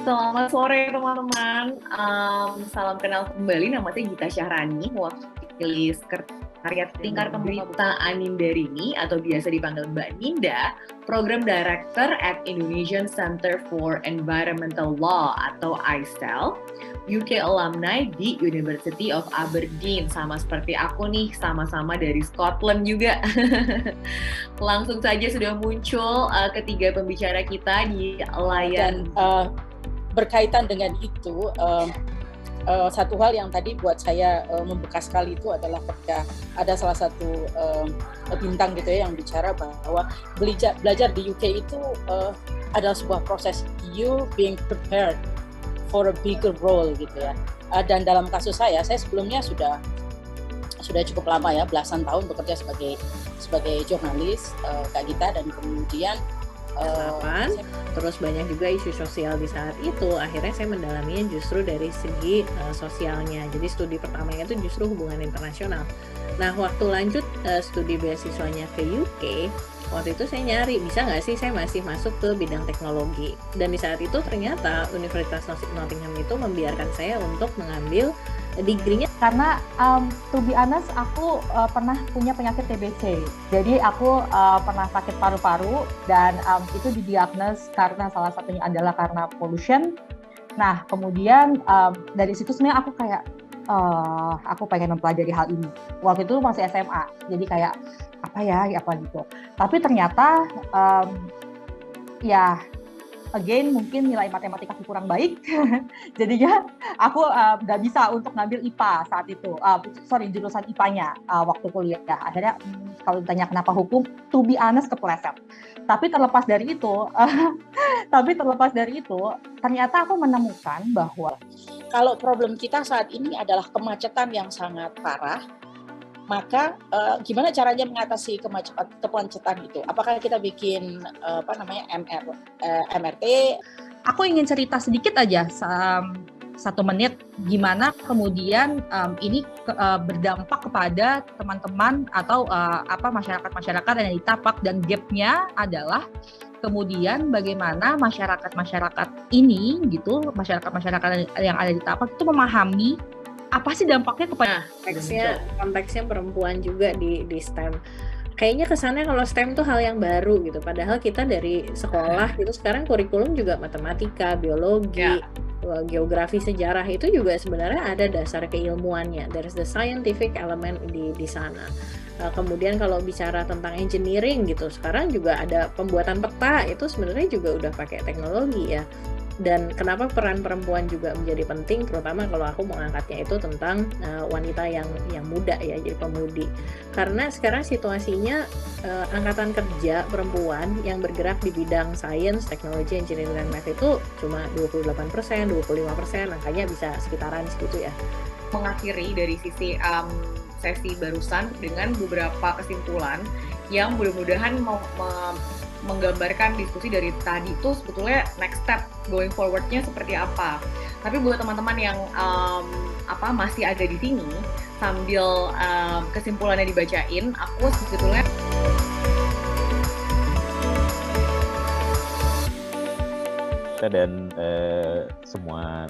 Selamat sore teman-teman. Salam kenal kembali. Nama saya Gita Syahrani, mewakili Sekretariat Lingkar Pemerintah Anindarini atau biasa dipanggil Mbak Ninda, Program Director at Indonesian Center for Environmental Law atau ICEL, UK alumni di University of Aberdeen. Sama seperti aku nih, sama-sama dari Scotland juga. Langsung saja sudah muncul ketiga pembicara kita di layar. Dan berkaitan dengan itu, satu hal yang tadi buat saya membekas sekali itu adalah ketika ada salah satu bintang gitu ya yang bicara bahwa belajar di UK itu adalah sebuah proses you being prepared for a bigger role gitu ya. Dan dalam kasus saya sebelumnya sudah cukup lama ya, belasan tahun bekerja sebagai jurnalis Kak Gita, dan kemudian terus banyak juga isu sosial di saat itu. Akhirnya saya mendalaminya justru dari segi sosialnya. Jadi studi pertamanya itu justru hubungan internasional. Nah, waktu lanjut studi beasiswanya ke UK, waktu itu saya nyari bisa nggak sih saya masih masuk ke bidang teknologi. Dan di saat itu ternyata Universitas Nottingham itu membiarkan saya untuk mengambil degree-nya. Karena to be honest, aku pernah punya penyakit TBC. Jadi aku pernah sakit paru-paru dan itu didiagnos karena salah satunya adalah karena pollution. Nah, kemudian dari situ sebenarnya aku kayak aku pengen mempelajari hal ini. Waktu itu masih SMA. Jadi kayak apa gitu. Tapi ternyata again, mungkin nilai matematika aku kurang baik, jadinya aku nggak bisa untuk ngambil IPA saat itu, jurusan IPA-nya waktu kuliah. Akhirnya kalau ditanya kenapa hukum, to be honest kepleset. Tapi terlepas dari itu, ternyata aku menemukan bahwa kalau problem kita saat ini adalah kemacetan yang sangat parah, maka gimana caranya mengatasi kemacetan itu? Apakah kita bikin MRT? Aku ingin cerita sedikit aja, 1 menit, gimana kemudian ini berdampak kepada teman-teman atau masyarakat yang di Tapak, dan gap-nya adalah kemudian bagaimana masyarakat ini gitu, masyarakat yang ada di Tapak itu memahami apa sih dampaknya kepada konteksnya perempuan juga di STEM. Kayaknya kesannya kalau STEM tuh hal yang baru gitu. Padahal kita dari sekolah gitu sekarang kurikulum juga matematika, biologi, geografi, sejarah itu juga sebenarnya ada dasar keilmuannya. There's the scientific element di sana. Kemudian kalau bicara tentang engineering gitu, sekarang juga ada pembuatan peta, itu sebenarnya juga udah pakai teknologi ya. Dan kenapa peran perempuan juga menjadi penting, terutama kalau aku mengangkatnya itu tentang wanita yang muda ya, jadi pemudi. Karena sekarang situasinya angkatan kerja perempuan yang bergerak di bidang sains, teknologi, engineering, dan math itu cuma 28%, 25%, angkanya bisa sekitaran segitu ya. Mengakhiri dari sisi sesi barusan dengan beberapa kesimpulan yang mudah-mudahan menggambarkan diskusi dari tadi itu sebetulnya next step going forward-nya seperti apa. Tapi buat teman-teman yang masih ada di sini sambil kesimpulannya dibacain, aku sebetulnya dan semua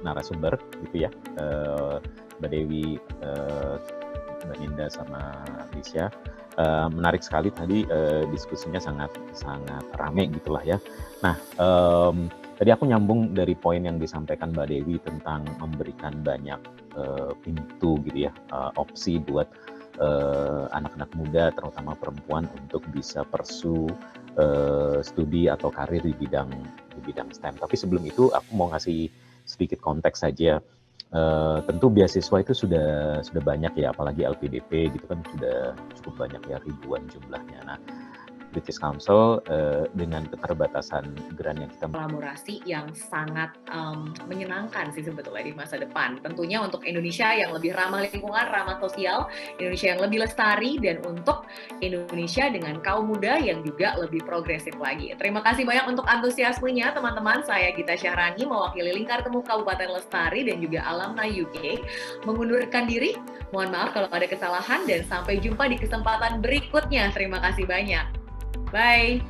narasumber gitu ya, Mbak Dewi, Mbak Ninda sama Lisha. Menarik sekali tadi, diskusinya sangat rame gitulah ya. Nah, tadi aku nyambung dari poin yang disampaikan Mbak Dewi tentang memberikan banyak pintu gitu ya, opsi buat anak-anak muda terutama perempuan untuk bisa pursue studi atau karir di bidang STEM. Tapi sebelum itu aku mau ngasih sedikit konteks saja. Tentu beasiswa itu sudah banyak ya, apalagi LPDP gitu kan sudah cukup banyak ya, ribuan jumlahnya. Nah, British Council dengan keterbatasan grant yang kita kolaborasi yang sangat menyenangkan sih sebetulnya di masa depan. Tentunya untuk Indonesia yang lebih ramah lingkungan, ramah sosial, Indonesia yang lebih lestari, dan untuk Indonesia dengan kaum muda yang juga lebih progresif lagi. Terima kasih banyak untuk antusiasmenya teman-teman. Saya Gita Syahrani mewakili Lingkar Temu Kabupaten Lestari dan juga alumni UK mengundurkan diri. Mohon maaf kalau ada kesalahan dan sampai jumpa di kesempatan berikutnya. Terima kasih banyak. Bye.